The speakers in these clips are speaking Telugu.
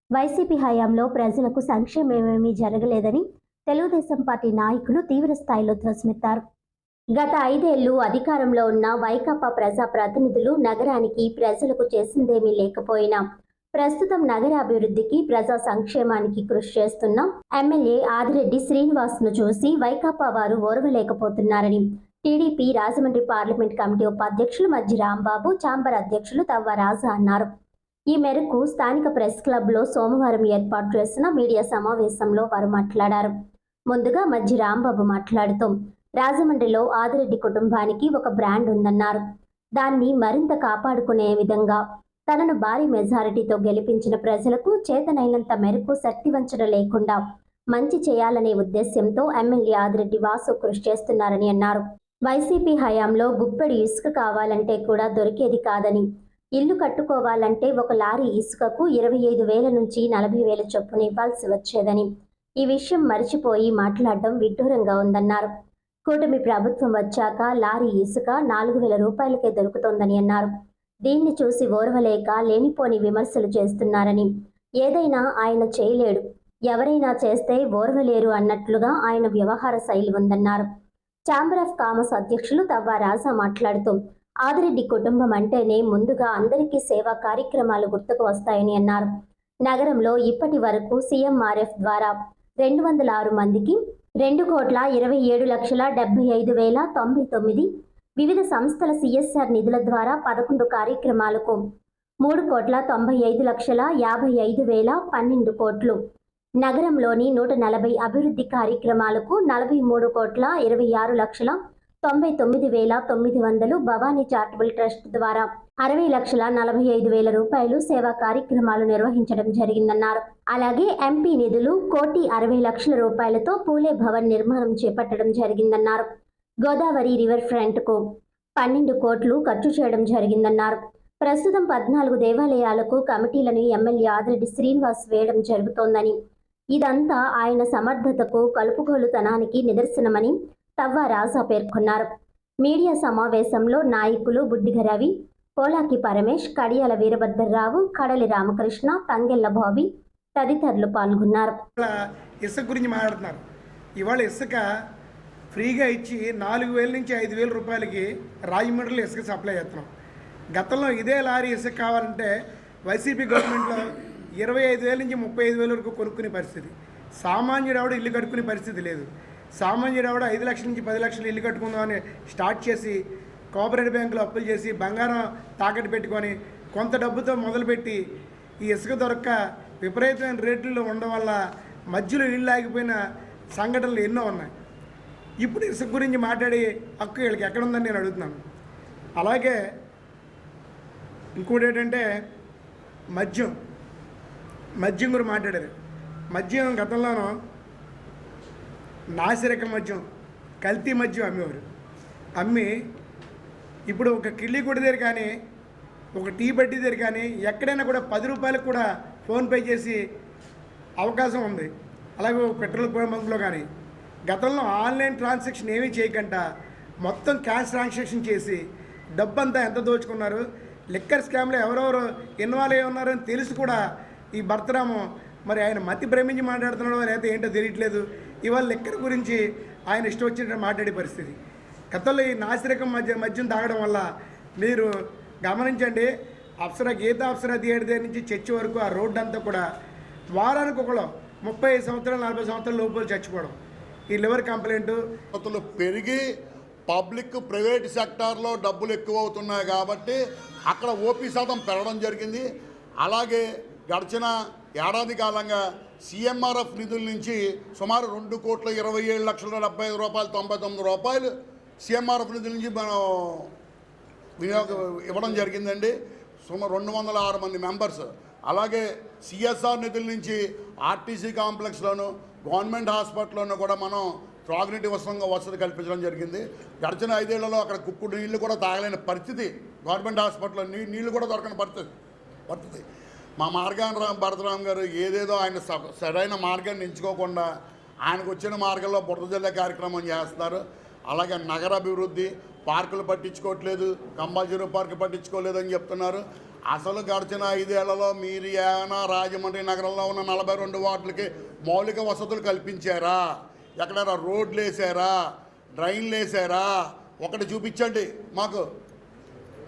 వైసీపీ హయాంలో ప్రజలకు సంక్షేమమేమీ జరగలేదని తెలుగుదేశం పార్టీ నాయకులు తీవ్ర స్థాయిలో ధ్వజమెత్తారు. గత 5 ఏళ్లు అధికారంలో ఉన్న వైకాపా ప్రజా ప్రతినిధులు నగరానికి ప్రజలకు చేసిందేమీ లేకపోయినా ప్రస్తుతం నగర అభివృద్ధికి ప్రజా సంక్షేమానికి కృషి చేస్తున్న ఎమ్మెల్యే ఆదిరెడ్డి శ్రీనివాస్ను చూసి వైకాపా వారు ఓర్వలేకపోతున్నారని టీడీపీ రాజమండ్రి పార్లమెంట్ కమిటీ ఉపాధ్యక్షులు మజ్జి రాంబాబు, ఛాంబర్ అధ్యక్షులు తవ్వ రాజా అన్నారు. ఈ మేరకు స్థానిక ప్రెస్ క్లబ్లో సోమవారం ఏర్పాటు చేసిన మీడియా సమావేశంలో వారు మాట్లాడారు. ముందుగా మజ్జి రాంబాబు మాట్లాడుతూ రాజమండ్రిలో ఆదిరెడ్డి కుటుంబానికి ఒక బ్రాండ్ ఉందన్నారు. దాన్ని మరింత కాపాడుకునే విధంగా తనను భారీ మెజారిటీతో గెలిపించిన ప్రజలకు చేతనైనంత మేరకు శక్తివంచన లేకుండా మంచి చేయాలనే ఉద్దేశ్యంతో ఎమ్మెల్యే ఆదిరెడ్డి వాసు కృషి చేస్తున్నారని అన్నారు. వైసీపీ హయాంలో గుప్పెడు ఇసుక కావాలంటే కూడా దొరికేది కాదని, ఇల్లు కట్టుకోవాలంటే ఒక లారీ ఇసుకకు 25,000 నుంచి 40,000 చొప్పున ఇవ్వాల్సి వచ్చేదని, ఈ విషయం మరిచిపోయి మాట్లాడడం విడ్డూరంగా ఉందన్నారు. కూటమి ప్రభుత్వం వచ్చాక లారీ ఇసుక 4,000 రూపాయలకే దొరుకుతోందని అన్నారు. దీన్ని చూసి ఓర్వలేక లేనిపోని విమర్శలు చేస్తున్నారని, ఏదైనా ఆయన చేయలేడు, ఎవరైనా చేస్తే ఓర్వలేరు అన్నట్లుగా ఆయన వ్యవహార శైలి ఉందన్నారు. ఛాంబర్ ఆఫ్ కామర్స్ అధ్యక్షులు తవ్వ రాజా మాట్లాడుతూ ఆదిరెడ్డి కుటుంబం అంటేనే ముందుగా అందరికీ సేవా కార్యక్రమాలు గుర్తుకు వస్తాయని అన్నారు. నగరంలో ఇప్పటి వరకు సీఎంఆర్ఎఫ్ ద్వారా 206 మందికి 2,27,75,099, వివిధ సంస్థల సిఎస్ఆర్ నిధుల ద్వారా 11 కార్యక్రమాలకు 3,95,55,012 కోట్లు, నగరంలోని 140 అభివృద్ధి కార్యక్రమాలకు 43,26,99,900, భవానీ చారిటబుల్ ట్రస్ట్ ద్వారా 60,45,000 రూపాయలు సేవా కార్యక్రమాలు నిర్వహించడం జరిగిందన్నారు. అలాగే ఎంపీ నిధులు 1,60,00,000 రూపాయలతో పూలే భవన్ నిర్మాణం చేపట్టడం జరిగిందన్నారు. గోదావరి రివర్ ఫ్రంట్కు 12 కోట్లు ఖర్చు చేయడం జరిగిందన్నారు. ప్రస్తుతం 14 దేవాలయాలకు కమిటీలను ఎమ్మెల్యే ఆదిరెడ్డి శ్రీనివాస్ వేయడం జరుగుతోందని, ఇదంతా ఆయన సమర్థతకు, కలుపుగోలుతనానికి నిదర్శనమని తవ్వ రాజా పేర్కొన్నారు. మీడియా సమావేశంలో నాయకులు బుడ్డిగ రవి, పోలాకి పరమేష్, కడియాల వీరభద్రరావు, కడలి రామకృష్ణ, తంగెళ్ల బాబీ తదితరులు పాల్గొన్నారు. ఇసుక గురించి మాట్లాడుతున్నారు. ఇవాళ ఇసుక ఫ్రీగా ఇచ్చి 4,000 నుంచి 5,000 రూపాయలకి రాజమండ్రిలో ఇసుక సప్లై చేస్తున్నాం. గతంలో ఇదే లారీ ఇసుక కావాలంటే వైసీపీ గవర్నమెంట్లో 25,000 నుంచి 35,000 వరకు కొనుక్కునే పరిస్థితి. సామాన్యుడు ఆవిడ ఇల్లు కట్టుకునే పరిస్థితి లేదు. సామాన్యుడు ఆవిడ 5 లక్షల నుంచి 10 లక్షలు ఇల్లు కట్టుకుందామని స్టార్ట్ చేసి కోఆపరేటివ్ బ్యాంకులో అప్పులు చేసి బంగారం తాకట్టు పెట్టుకొని కొంత డబ్బుతో మొదలుపెట్టి ఈ ఇసుక దొరక్క విపరీతమైన రేట్లలో ఉండడం వల్ల మధ్యలో ఇల్లు ఆగిపోయిన సంఘటనలు ఎన్నో ఉన్నాయి. ఇప్పుడు ఇసుక గురించి మాట్లాడే హక్కు వీళ్ళకి ఎక్కడుందని నేను అడుగుతున్నాను. అలాగే ఇంకోటి ఏంటంటే మద్యం గురించి మాట్లాడారు. మద్యం గతంలోనూ నాసిరకం మద్యం, కల్తీ మద్యం అమ్మేవారు. అమ్మి ఇప్పుడు ఒక కిళ్ళీ కొడి దగ్గర కానీ, ఒక టీ బడ్డీ దగ్గర కానీ ఎక్కడైనా కూడా 10 రూపాయలకు కూడా ఫోన్పే చేసి అవకాశం ఉంది. అలాగే పెట్రోల్ బంక్లో కానీ గతంలో ఆన్లైన్ ట్రాన్సాక్షన్ ఏమీ చేయకుండా మొత్తం క్యాష్ ట్రాన్సాక్షన్ చేసి డబ్బంతా ఎంత దోచుకున్నారు, లిక్కర్ స్కామ్లో ఎవరెవరు ఇన్వాల్వ్ అయి ఉన్నారని తెలిసి కూడా ఈ భర్తరాము మరి ఆయన మతి భ్రమించి మాట్లాడుతున్నాడో లేకపోతే ఏంటో తెలియట్లేదు. ఇవాళ లిక్కర్ గురించి ఆయన ఇష్టం వచ్చినట్టు మాట్లాడే పరిస్థితి. గతంలో ఈ నాసిరకం మద్యం తాగడం వల్ల మీరు గమనించండి, గీతా అప్సరా థియేటర్ దగ్గర నుంచి చర్చి వరకు ఆ రోడ్డు అంతా కూడా వారానికి ఒకళ్ళు 30 సంవత్సరాలు 40 సంవత్సరాల లోపల చచ్చిపోవడం, ఈ లివర్ కంప్లైంట్ పెరిగి పబ్లిక్ ప్రైవేట్ సెక్టార్లో డబ్బులు ఎక్కువ అవుతున్నాయి కాబట్టి అక్కడ ఓపీ శాతం పెరగడం జరిగింది. అలాగే గడిచిన ఏడాది కాలంగా సీఎంఆర్ఎఫ్ నిధుల నుంచి సుమారు 2,27,75,99 సీఎంఆర్ఎఫ్ నిధుల నుంచి మనం వినియోగం ఇవ్వడం జరిగిందండి. సుమారు 206 మంది మెంబర్స్. అలాగే సిఎస్ఆర్ నిధుల నుంచి ఆర్టీసీ కాంప్లెక్స్లోను, గవర్నమెంట్ హాస్పిటల్లోనూ కూడా మనం త్రాగునీటి వసతి కల్పించడం జరిగింది. గడిచిన 5 ఏళ్లలో అక్కడ కుక్కుడు నీళ్లు కూడా తాగలేని పరిస్థితి, గవర్నమెంట్ హాస్పిటల్లో నీళ్లు కూడా దొరకని పరిస్థితి. మా మార్గాన భరతరామ్ గారు ఏదేదో ఆయన సరైన మార్గాన్ని ఎంచుకోకుండా ఆయనకు వచ్చిన మార్గంలో బురద జల్లే కార్యక్రమం చేస్తున్నారు. అలాగే నగర అభివృద్ధి, పార్కులు పట్టించుకోవట్లేదు, కంబాజీరో పార్కు పట్టించుకోలేదని చెప్తున్నారు. అసలు గడిచిన 5 ఏళ్లలో మీరు ఏమైనా రాజమండ్రి నగరంలో ఉన్న 42 వార్డులకి మౌలిక వసతులు కల్పించారా? ఎక్కడైనా రోడ్లు వేసారా? డ్రైన్లు వేసారా? ఒకటి చూపించండి మాకు.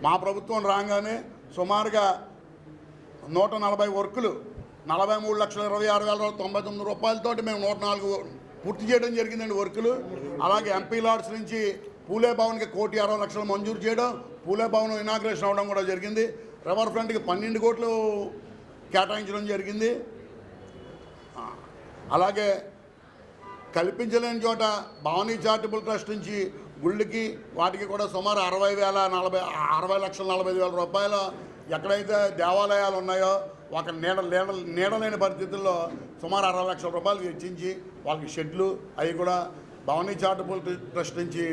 మా ప్రభుత్వం రాగానే సుమారుగా 140 వర్కులు 43,26,099 రూపాయలతోటి మేము 104 పూర్తి చేయడం జరిగిందండి వర్కులు. అలాగే ఎంపీ లాడ్స్ నుంచి పూలే భవన్కి 1,60,00,000 మంజూరు చేయడం, పూలే భవన్ ఇనాగ్రేషన్ అవ్వడం కూడా జరిగింది. రివర్ ఫ్రంట్కి 12 కోట్లు కేటాయించడం జరిగింది. అలాగే కల్పించలేని చోట భవానీ చారిటబుల్ ట్రస్ట్ నుంచి గుళ్ళకి వాటికి కూడా సుమారు 60,40,000 రూపాయల ఎక్కడైతే దేవాలయాలు ఉన్నాయో ఒక నీడలేని పరిస్థితుల్లో సుమారు 60 లక్షల రూపాయలు వెచ్చించి వాళ్ళకి షెడ్లు అవి కూడా భవానీ చారిటబుల్ ట్రస్ట్ నుంచి